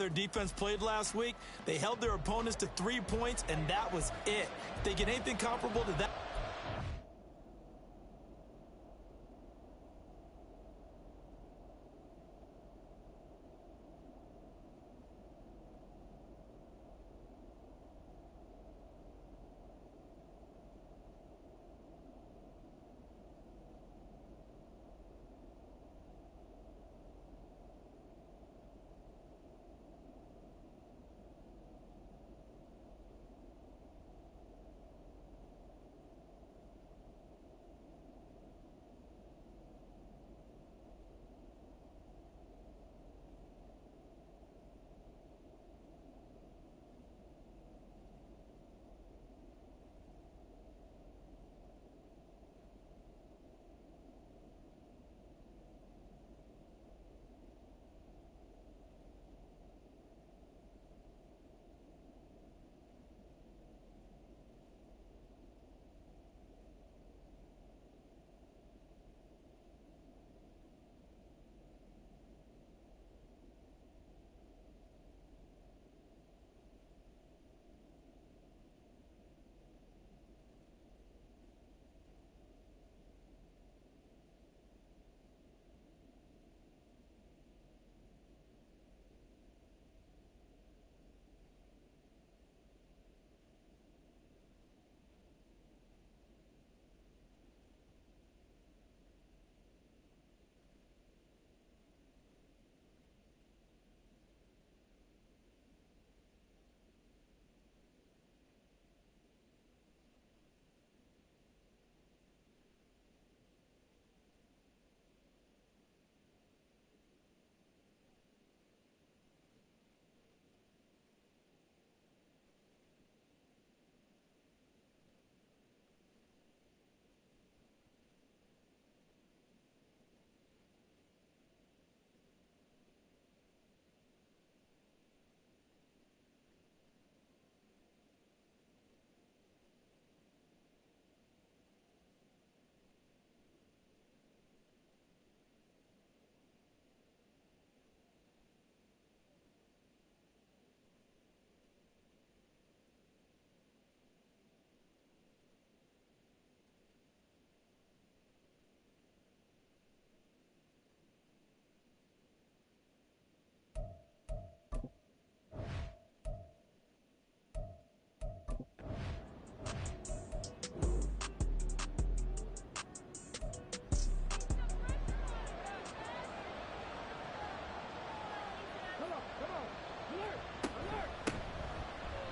their defense played last week? They held their opponents to 3 points, and that was it. If they get anything comparable to that.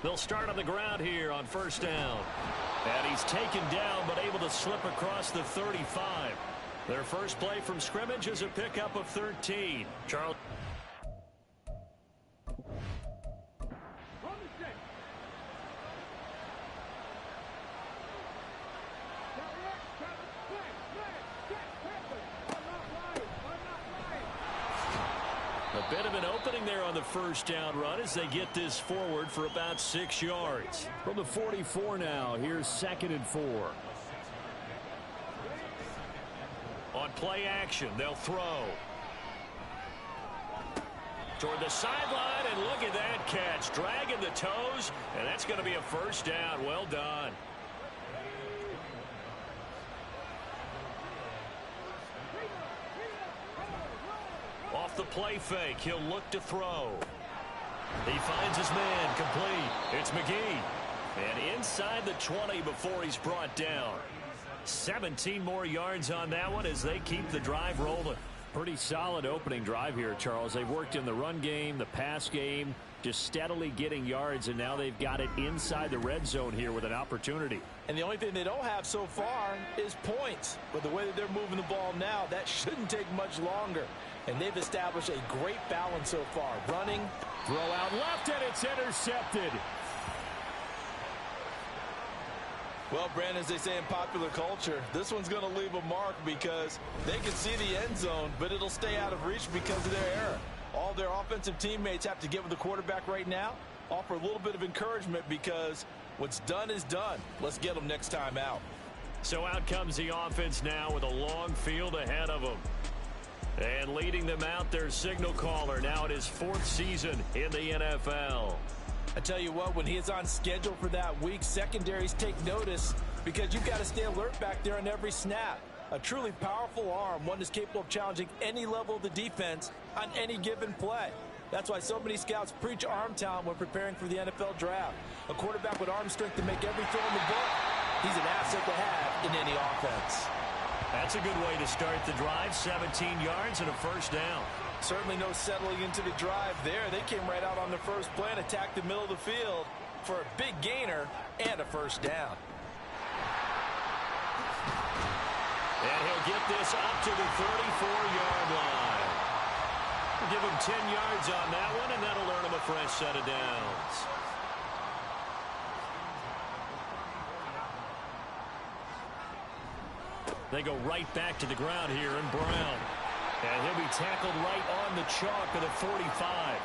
They'll start on the ground here on first down. And he's taken down but able to slip across the 35. Their first play from scrimmage is a pickup of 13. Charles. A bit of an opening there on the first down run as they get this forward for about 6 yards. From the 44 now, here's 2nd and 4. On play action, they'll throw. Toward the sideline, and look at that catch. Dragging the toes, and that's going to be a first down. Well done. Off the play fake, he'll look to throw. He finds his man, complete. It's McGee. And inside the 20 before he's brought down. 17 more yards on that one as they keep the drive rolling. Pretty solid opening drive here, Charles. They've worked in the run game, the pass game, just steadily getting yards, and now they've got it inside the red zone here with an opportunity. And the only thing they don't have so far is points. But the way that they're moving the ball now, that shouldn't take much longer. And they've established a great balance so far. Running. Throw out left, and it's intercepted. Well, Brandon, as they say in popular culture, this one's going to leave a mark because they can see the end zone, but it'll stay out of reach because of their error. All their offensive teammates have to get with the quarterback right now, offer a little bit of encouragement because what's done is done. Let's get them next time out. So out comes the offense now with a long field ahead of them. And leading them out, their signal caller, now in his 4th season in the NFL. I tell you what, when he is on schedule for that week, secondaries take notice because you've got to stay alert back there on every snap. A truly powerful arm, one that's capable of challenging any level of the defense on any given play. That's why so many scouts preach arm talent when preparing for the NFL draft. A quarterback with arm strength to make every throw in the book, he's an asset to have in any offense. That's a good way to start the drive. 17 yards and a first down. Certainly no settling into the drive there. They came right out on the first play and attacked the middle of the field for a big gainer and a first down. And he'll get this up to the 34-yard line. We'll give him 10 yards on that one, and that'll earn him a fresh set of downs. They go right back to the ground here in Brown. And he'll be tackled right on the chalk of the 45.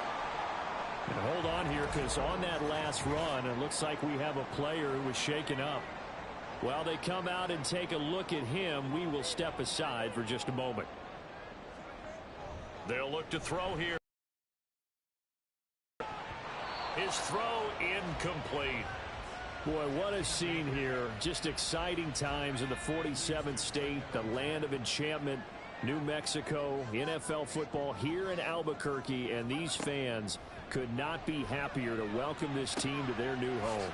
And hold on here, because on that last run, it looks like we have a player who was shaken up. While they come out and take a look at him, we will step aside for just a moment. They'll look to throw here. His throw incomplete. Boy, what a scene here. Just exciting times in the 47th state, the land of enchantment, New Mexico, NFL football here in Albuquerque, and these fans could not be happier to welcome this team to their new home.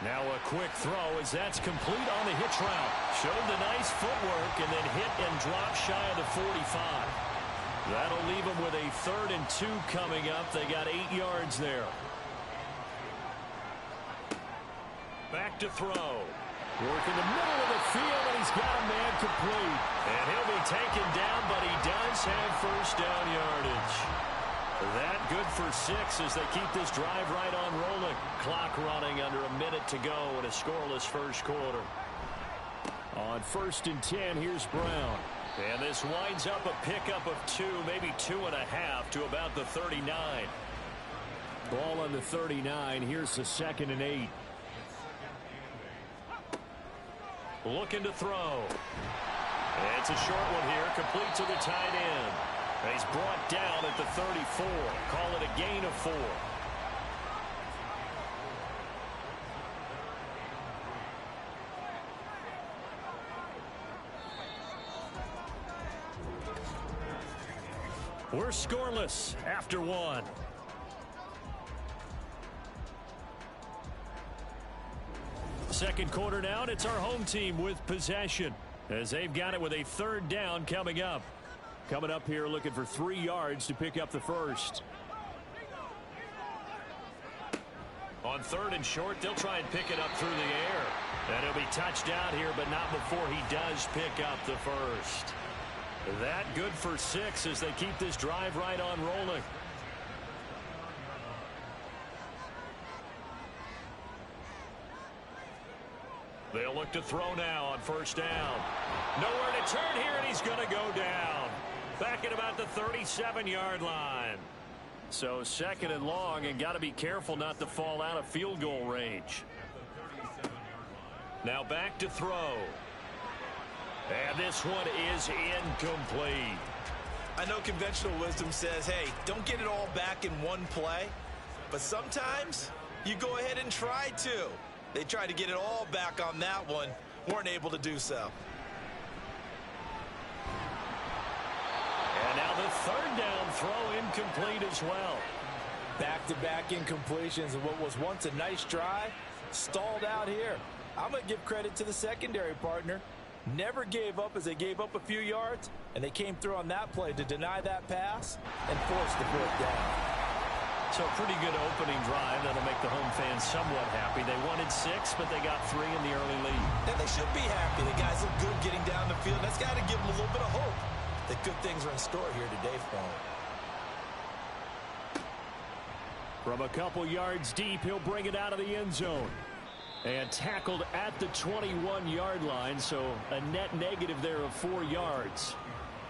Now a quick throw as that's complete on the hitch route. Showed the nice footwork and then hit and drop shy of the 45. That'll leave them with a 3rd and 2 coming up. They got 8 yards there. Back to throw. Work in the middle of the field, and he's got a man complete. And he'll be taken down, but he does have first down yardage. That good for 6 as they keep this drive right on rolling. Clock running under a minute to go in a scoreless first quarter. On 1st and 10, here's Brown. And this winds up a pickup of 2, maybe 2.5 to about the 39. Ball on the 39. Here's the 2nd and 8. Looking to throw. It's a short one here, complete to the tight end. He's brought down at the 34. Call it a gain of 4. We're scoreless after 1. Second quarter now, and it's our home team with possession as they've got it with a 3rd down coming up. Coming up here looking for 3 yards to pick up the first. On 3rd and short, they'll try and pick it up through the air. And he'll be touched out here, but not before he does pick up the first. That good for 6 as they keep this drive right on rolling. They'll look to throw now on 1st down. Nowhere to turn here, and he's going to go down. Back at about the 37-yard line. So 2nd and long, and got to be careful not to fall out of field goal range. Now back to throw. And this one is incomplete. I know conventional wisdom says, hey, don't get it all back in one play. But sometimes you go ahead and try to. They tried to get it all back on that one. Weren't able to do so. And now the 3rd down throw incomplete as well. Back-to-back incompletions of what was once a nice drive. Stalled out here. I'm going to give credit to the secondary partner. Never gave up as they gave up a few yards, and they came through on that play to deny that pass and force the 4th down. So a pretty good opening drive that'll make the home fans somewhat happy. They wanted 6, but they got 3 in the early lead. And they should be happy. The guys look good getting down the field. That's got to give them a little bit of hope that good things are in store here today for them. From a couple yards deep, he'll bring it out of the end zone. And tackled at the 21-yard line, so a net negative there of 4 yards.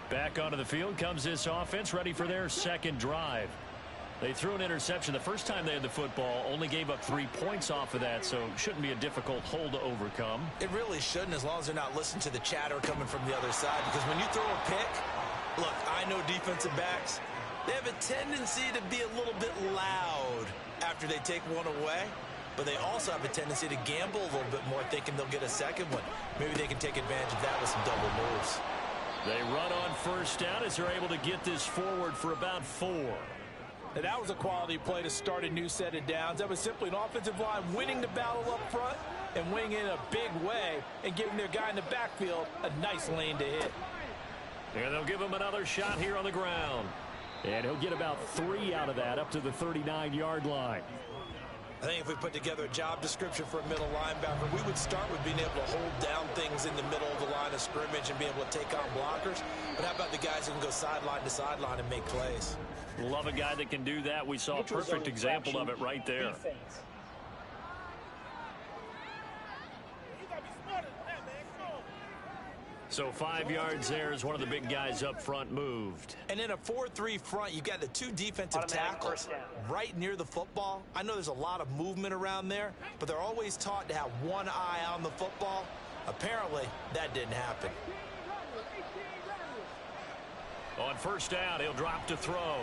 Back onto the field comes this offense, ready for their 2nd drive. They threw an interception the first time they had the football, only gave up 3 points off of that, so shouldn't be a difficult hole to overcome. It really shouldn't, as long as they're not listening to the chatter coming from the other side, because when you throw a pick, Look, I know defensive backs, they have a tendency to be a little bit loud after they take one away, but they also have a tendency to gamble a little bit more, thinking they'll get a second one. Maybe they can take advantage of that with some double moves. They run on first down as they're able to get this forward for about 4. And that was a quality play to start a new set of downs. That was simply an offensive line winning the battle up front and winning in a big way and giving their guy in the backfield a nice lane to hit. And they'll give him another shot here on the ground. And he'll get about 3 out of that up to the 39-yard line. I think if we put together a job description for a middle linebacker, we would start with being able to hold down things in the middle of the line of scrimmage and be able to take on blockers. But how about the guys who can go sideline to sideline and make plays? Love a guy that can do that. We saw a perfect example of it right there. So 5 yards there as one of the big guys up front moved. And in a 4-3 front, you've got the 2 defensive tackles right near the football. I know there's a lot of movement around there, but they're always taught to have one eye on the football. Apparently, that didn't happen. On first down, he'll drop to throw.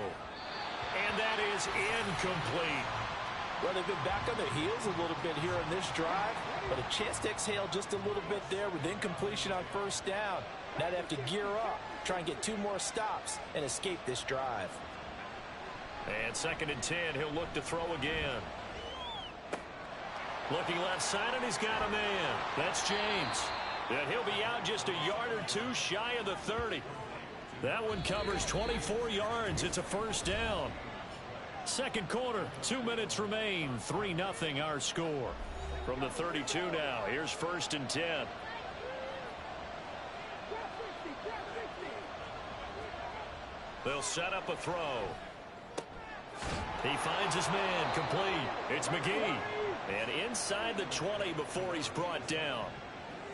And that is incomplete. Well, they've been back on their heels a little bit here on this drive, but a chance to exhale just a little bit there with incompletion on first down. Now they have to gear up, try and get 2 more stops and escape this drive. And 2nd and 10, he'll look to throw again. Looking left side, and he's got a man. That's James. And he'll be out just a yard or 2 shy of the 30. That one covers 24 yards. It's a first down. Second quarter, 2 minutes remain. 3-0 our score. From the 32 now, here's 1st and 10. They'll set up a throw. He finds his man, complete. It's McGee. And inside the 20 before he's brought down.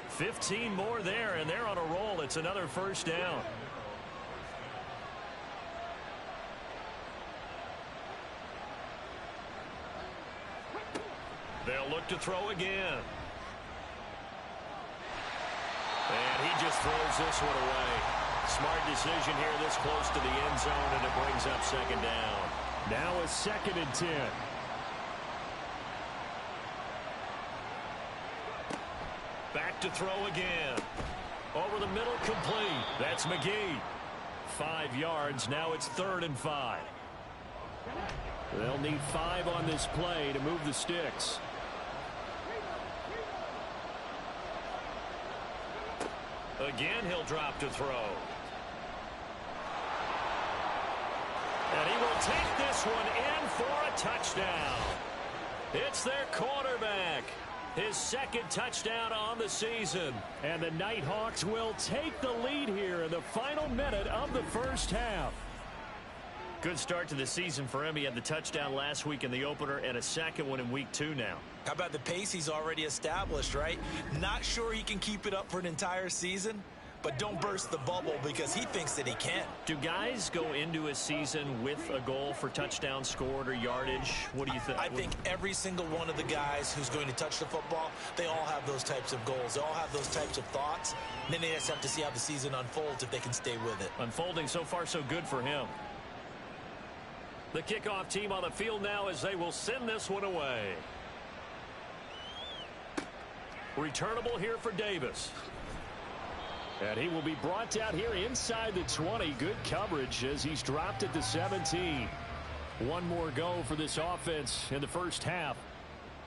15 more there, and they're on a roll. It's another first down. They'll look to throw again. And he just throws this one away. Smart decision here this close to the end zone, and it brings up 2nd down. Now a 2nd and 10. Back to throw again. Over the middle, complete. That's McGee. 5 yards. Now it's 3rd and 5. They'll need 5 on this play to move the sticks. Again, he'll drop to throw. And he will take this one in for a touchdown. It's their quarterback. His 2nd touchdown on the season. And the Nighthawks will take the lead here in the final minute of the first half. Good start to the season for him. He had the touchdown last week in the opener and a second one in week 2 now. How about the pace he's already established, right? Not sure he can keep it up for an entire season, but don't burst the bubble because he thinks that he can. Do guys go into a season with a goal for touchdowns scored or yardage? What do you think? I think every single one of the guys who's going to touch the football, they all have those types of goals. They all have those types of thoughts. And then they just have to see how the season unfolds if they can stay with it. Unfolding so far so good for him. The kickoff team on the field now as they will send this one away. Returnable here for Davis. And he will be brought out here inside the 20. Good coverage as he's dropped at the 17. One more go for this offense in the first half.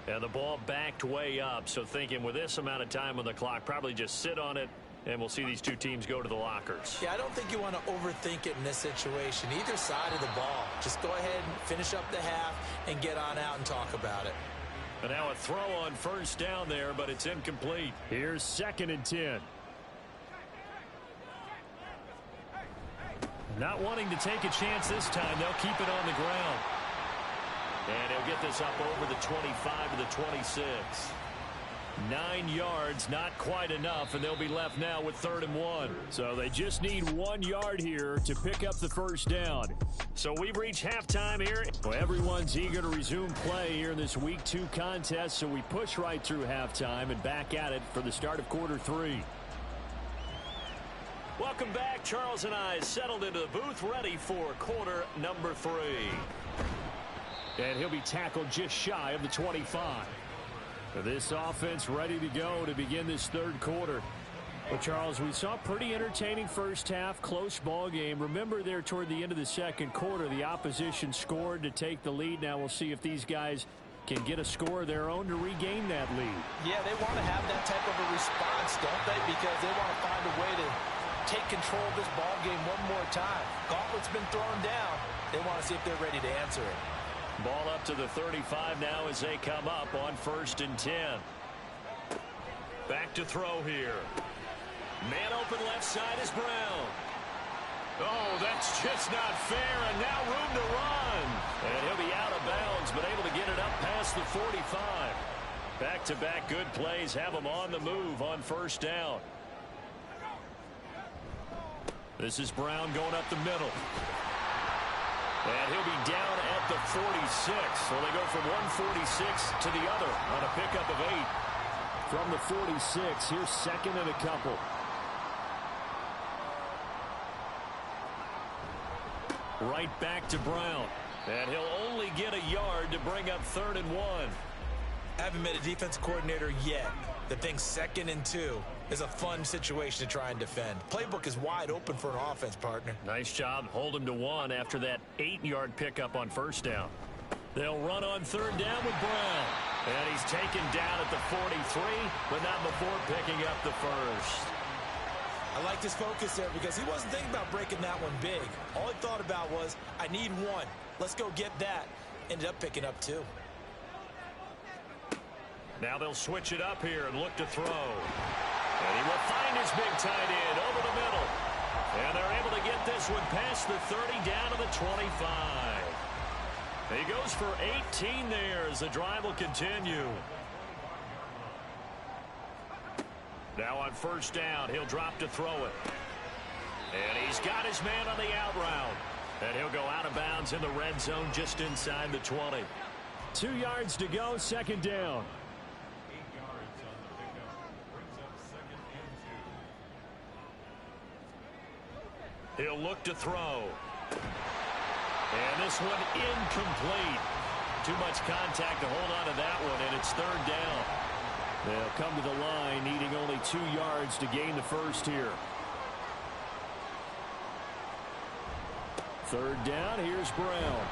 And the ball backed way up. So thinking with this amount of time on the clock, probably just sit on it. And we'll see these 2 teams go to the lockers. Yeah, I don't think you want to overthink it in this situation. Either side of the ball. Just go ahead and finish up the half and get on out and talk about it. And now a throw on first down there, but it's incomplete. Here's 2nd and 10. Not wanting to take a chance this time. They'll keep it on the ground. And he'll get this up over the 25 to the 26. 9 yards, not quite enough, and they'll be left now with 3rd and 1. So they just need 1 yard here to pick up the first down. So we've reached halftime here. Well, everyone's eager to resume play here in this Week 2 contest, so we push right through halftime and back at it for the start of quarter 3. Welcome back. Charles and I settled into the booth ready for quarter number 3. And he'll be tackled just shy of the 25. This offense ready to go to begin this third quarter. Well, Charles, we saw a pretty entertaining first half, close ball game. Remember there toward the end of the second quarter, the opposition scored to take the lead. Now we'll see if these guys can get a score of their own to regain that lead. Yeah, they want to have that type of a response, don't they? Because they want to find a way to take control of this ball game one more time. Gauntlet's been thrown down. They want to see if they're ready to answer it. Ball up to the 35 now as they come up on 1st and 10. Back to throw here. Man open left side is Brown. Oh, that's just not fair, and now room to run. And he'll be out of bounds, but able to get it up past the 45. Back-to-back good plays have him on the move on 1st down. This is Brown going up the middle. And he'll be down at the 46. So they go from 146 to the other on a pickup of 8. From the 46, here's 2nd and a couple. Right back to Brown. And he'll only get a yard to bring up 3rd and 1. I haven't met a defense coordinator yet that thinks 2nd and 2 is a fun situation to try and defend. Playbook is wide open for an offense, partner. Nice job. Hold him to 1 after that 8-yard pickup on 1st down. They'll run on 3rd down with Brown. And he's taken down at the 43, but not before picking up the 1st. I like his focus there because he wasn't thinking about breaking that one big. All he thought about was, I need 1. Let's go get that. Ended up picking up 2. Now they'll switch it up here and look to throw. And he will find his big tight end over the middle. And they're able to get this one past the 30 down to the 25. He goes for 18 there as the drive will continue. Now on 1st down, he'll drop to throw it. And he's got his man on the out route. And he'll go out of bounds in the red zone just inside the 20. 2 yards to go, 2nd down. He'll look to throw. And this one incomplete. Too much contact to hold on to that one, and it's 3rd down. They'll come to the line, needing only 2 yards to gain the 1st here. 3rd down, here's Brown.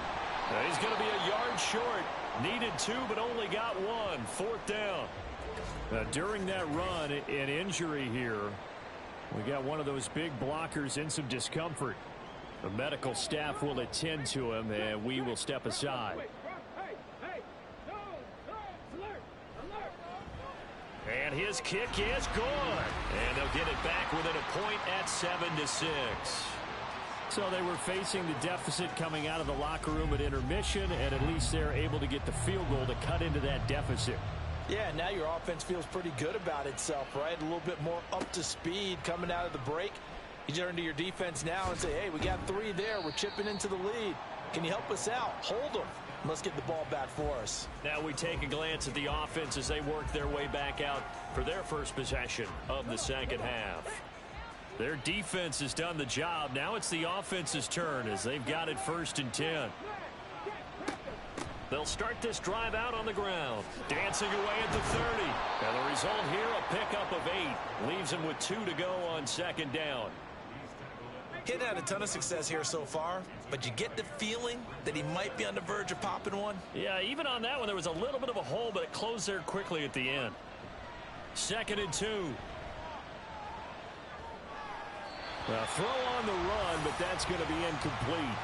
Now he's going to be a yard short. Needed 2, but only got 1. 4th down. During that run, an injury here. We got one of those big blockers in some discomfort. The medical staff will attend to him, and we will step aside. And his kick is good. And they'll get it back within a point at 7-6. So they were facing the deficit coming out of the locker room at intermission, and at least they're able to get the field goal to cut into that deficit. Yeah, now your offense feels pretty good about itself, right? A little bit more up to speed coming out of the break. You turn to your defense now and say, hey, we got 3 there. We're chipping into the lead. Can you help us out? Hold them. Let's get the ball back for us. Now we take a glance at the offense as they work their way back out for their first possession of the second half. Their defense has done the job. Now it's the offense's turn as they've got it 1st and 10. They'll start this drive out on the ground. Dancing away at the 30. And the result here, a pickup of 8. Leaves him with 2 to go on 2nd down. He hadn't had a ton of success here so far, but you get the feeling that he might be on the verge of popping one. Yeah, even on that one, there was a little bit of a hole, but it closed there quickly at the end. 2nd and 2. Well, throw on the run, but that's going to be incomplete.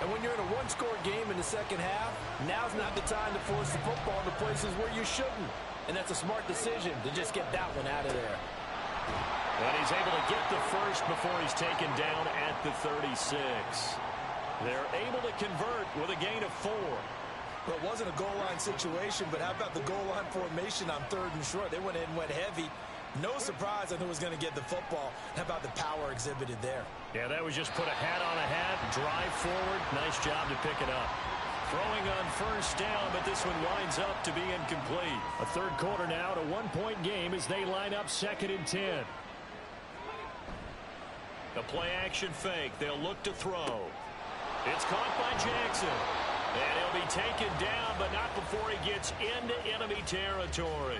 And when you're in a one-score game in the second half, now's not the time to force the football into places where you shouldn't. And that's a smart decision to just get that one out of there. And he's able to get the 1st before he's taken down at the 36. They're able to convert with a gain of 4. Well, it wasn't a goal line situation, but how about the goal line formation on 3rd and short? They went in and went heavy. No surprise on who was going to get the football. How about the power exhibited there? Yeah, that was just put a hat on a hat, drive forward. Nice job to pick it up. Throwing on 1st down, but this one winds up to be incomplete. A 3rd quarter now, a 1-point game as they line up 2nd and 10. A play-action fake. They'll look to throw. It's caught by Jackson. And he'll be taken down, but not before he gets into enemy territory.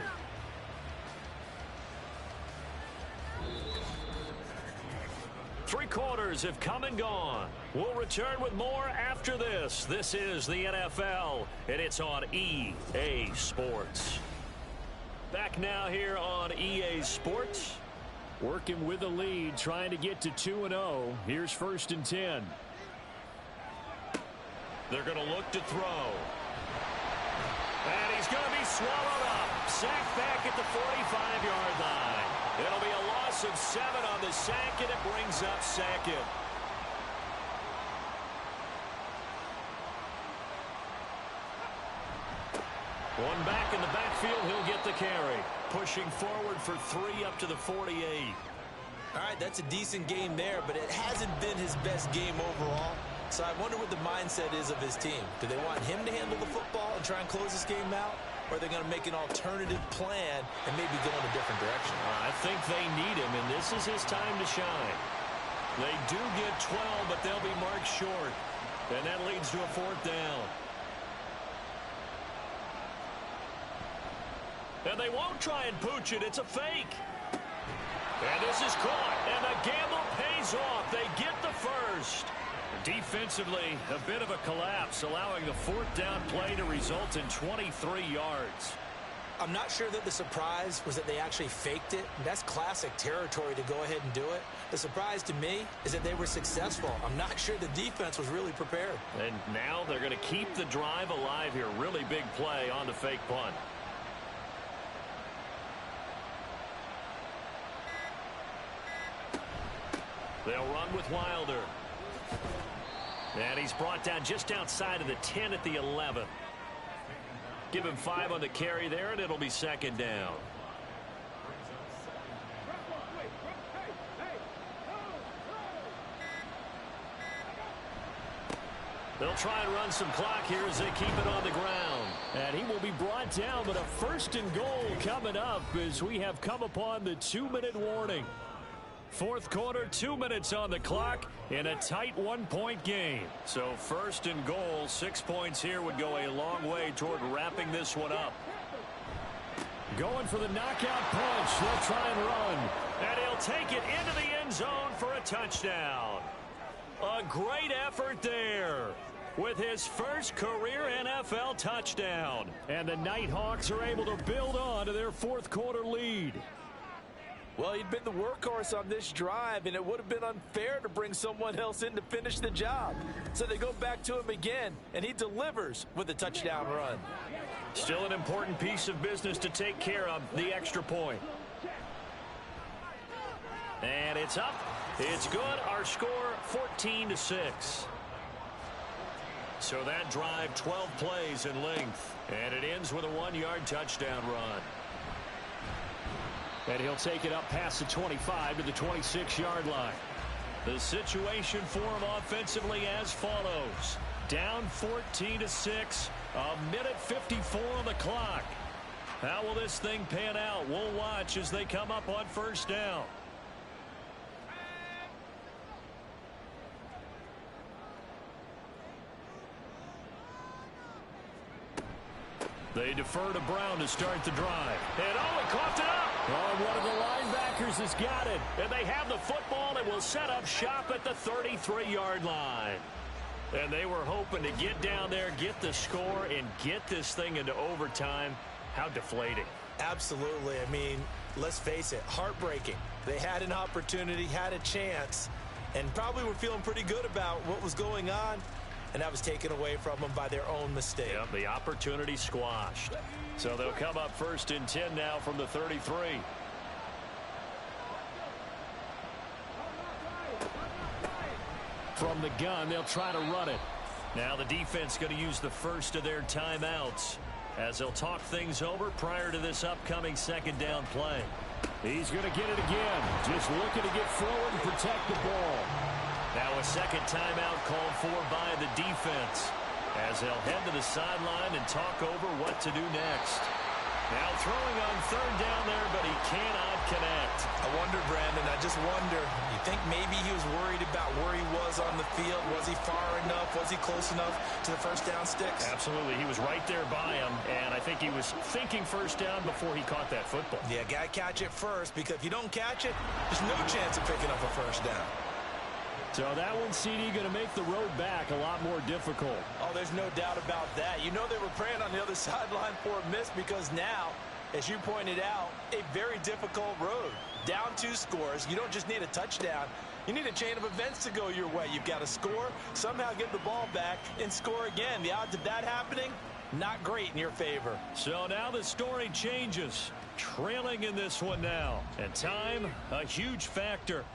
Three quarters have come and gone. We'll return with more after this. This is the NFL, and it's on EA Sports. Back now here on EA Sports. Working with the lead, trying to get to 2-0. Here's 1st and 10. They're going to look to throw. And he's going to be swallowed up. Sacked back at the 45-yard line. It'll be a loss of 7 on the sack, and it brings up 2nd. One back in the backfield, he'll get the carry. Pushing forward for 3 up to the 48. All right, that's a decent game there, but it hasn't been his best game overall. So I wonder what the mindset is of his team. Do they want him to handle the football and try and close this game out? Or are they going to make an alternative plan and maybe go in a different direction? I think they need him, and this is his time to shine. They do get 12, but they'll be marked short. And that leads to a 4th down. And they won't try and pooch it. It's a fake. And this is caught. And the gamble pays off. They get the first. Defensively, a bit of a collapse, allowing the 4th down play to result in 23 yards. I'm not sure that the surprise was that they actually faked it. That's classic territory to go ahead and do it. The surprise to me is that they were successful. I'm not sure the defense was really prepared. And now they're going to keep the drive alive here. Really big play on the fake punt. They'll run with Wilder. And he's brought down just outside of the 10 at the 11. Give him 5 on the carry there, and it'll be 2nd down. They'll try and run some clock here as they keep it on the ground. And he will be brought down, but a 1st and goal coming up as we have come upon the 2-minute warning. 4th quarter, 2 minutes on the clock in a tight 1-point game. So 1st and goal, 6 points here would go a long way toward wrapping this one up. Going for the knockout punch. They'll try and run. And he'll take it into the end zone for a touchdown. A great effort there with his first career NFL touchdown. And the Nighthawks are able to build on to their 4th quarter lead. Well, he'd been the workhorse on this drive, and it would have been unfair to bring someone else in to finish the job. So they go back to him again, and he delivers with a touchdown run. Still an important piece of business to take care of, the extra point. And it's up. It's good. Our score, 14-6. So that drive, 12 plays in length. And it ends with a 1-yard touchdown run. And he'll take it up past the 25 to the 26-yard line. The situation for him offensively as follows. Down 14-6, a minute 54 on the clock. How will this thing pan out? We'll watch as they come up on 1st down. They defer to Brown to start the drive. And he coughed it up. Oh, one of the linebackers has got it. And they have the football and will set up shop at the 33-yard line. And they were hoping to get down there, get the score, and get this thing into overtime. How deflating. Absolutely. I mean, let's face it, heartbreaking. They had an opportunity, had a chance, and probably were feeling pretty good about what was going on. And that was taken away from them by their own mistake. Yep, the opportunity squashed. So they'll come up 1st and 10 now from the 33. From the gun, they'll try to run it. Now the defense going to use the first of their timeouts as they'll talk things over prior to this upcoming 2nd down play. He's going to get it again. Just looking to get forward and protect the ball. Now a 2nd timeout called for by the defense as they'll head to the sideline and talk over what to do next. Now throwing on third down there, but he cannot connect. I wonder, Brandon, I just wonder, you think maybe he was worried about where he was on the field? Was he far enough? Was he close enough to the first down sticks? Absolutely. He was right there by him, and I think he was thinking first down before he caught that football. Yeah, got to catch it first, because if you don't catch it, there's no chance of picking up a first down. So that one, CD, going to make the road back a lot more difficult. Oh, there's no doubt about that. You know they were praying on the other sideline for a miss, because now, as you pointed out, a very difficult road. Down 2 scores. You don't just need a touchdown. You need a chain of events to go your way. You've got to score, somehow get the ball back, and score again. The odds of that happening, not great in your favor. So now the story changes. Trailing in this one now. And time, a huge factor.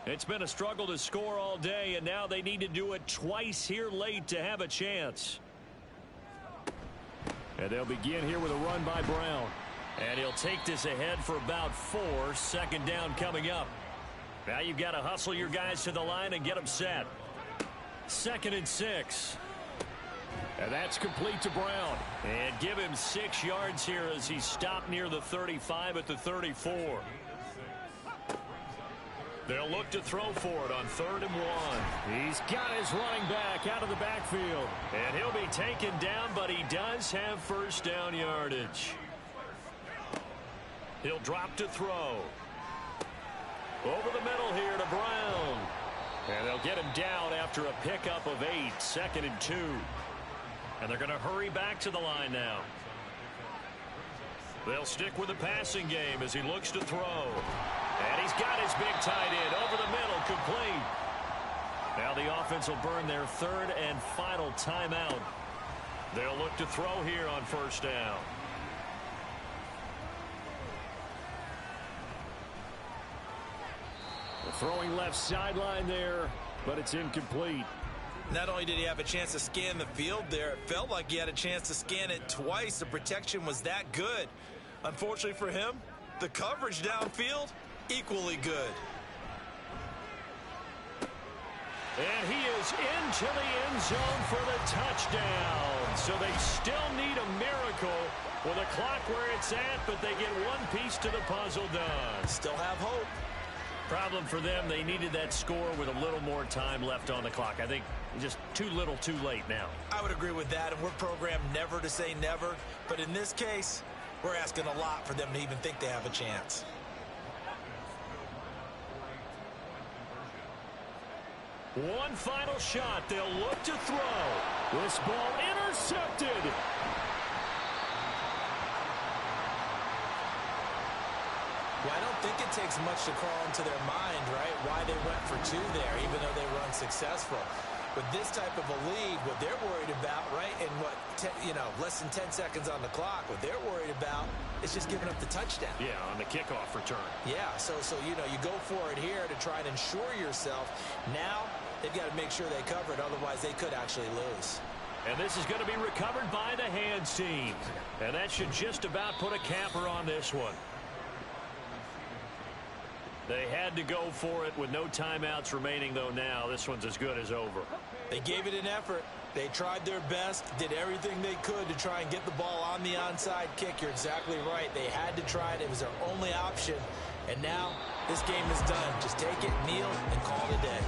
It's been a struggle to score all day, and now they need to do it twice here late to have a chance. And they'll begin here with a run by Brown. And he'll take this ahead for about 4. Second down coming up. Now you've got to hustle your guys to the line and get them set. 2nd and 6. And that's complete to Brown. And give him 6 yards here as he stopped near the 35 at the 34. They'll look to throw for it on 3rd and 1. He's got his running back out of the backfield. And he'll be taken down, but he does have first down yardage. He'll drop to throw. Over the middle here to Brown. And they'll get him down after a pickup of 8. 2nd and 2. And they're going to hurry back to the line now. They'll stick with the passing game as he looks to throw. And he's got his big tight end over the middle, complete. Now the offense will burn their 3rd and final timeout. They'll look to throw here on first down. Throwing left sideline there, but it's incomplete. Not only did he have a chance to scan the field there, it felt like he had a chance to scan it twice. The protection was that good. Unfortunately for him, the coverage downfield, equally good. And he is into the end zone for the touchdown. So they still need a miracle with a clock where it's at, but they get one piece to the puzzle done. Still have hope. Problem for them, they needed that score with a little more time left on the clock. I think just too little too late now. I would agree with that, and we're programmed never to say never. But in this case, we're asking a lot for them to even think they have a chance. One final shot. They'll look to throw. This ball intercepted. Well, I don't think it takes much to crawl into their mind, right, why they went for 2 there, even though they were unsuccessful. With this type of a lead, what they're worried about, right, and what, less than 10 seconds on the clock, what they're worried about is just giving up the touchdown. Yeah, on the kickoff return. Yeah, so you go for it here to try and ensure yourself. Now they've got to make sure they cover it, otherwise they could actually lose. And this is going to be recovered by the hands team. And that should just about put a capper on this one. They had to go for it with no timeouts remaining, though. Now this one's as good as over. They gave it an effort. They tried their best, did everything they could to try and get the ball on the onside kick. You're exactly right. They had to try it. It was their only option. And now this game is done. Just take it, kneel, and call it a day.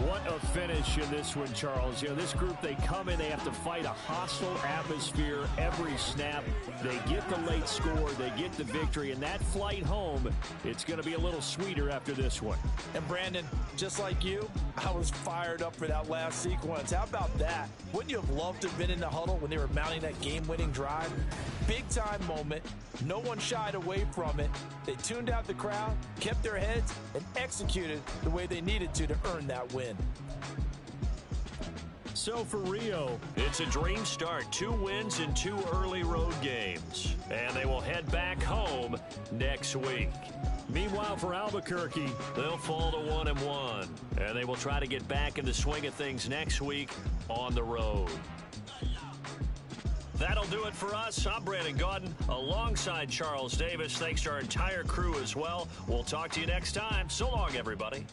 What a finish in this one, Charles. This group, they come in, they have to fight a hostile atmosphere every snap. They get the late score, they get the victory, and that flight home, it's going to be a little sweeter after this one. And Brandon, just like you, I was fired up for that last sequence. How about that? Wouldn't you have loved to have been in the huddle when they were mounting that game-winning drive? Big-time moment. No one shied away from it. They tuned out the crowd, kept their heads, and executed the way they needed to earn that win. So for Rio, it's a dream start. 2 wins in 2 early road games. And they will head back home next week. Meanwhile, for Albuquerque, they'll fall to 1-1. And they will try to get back in the swing of things next week on the road. That'll do it for us. I'm Brandon Gaudin alongside Charles Davis. Thanks to our entire crew as well. We'll talk to you next time. So long, everybody.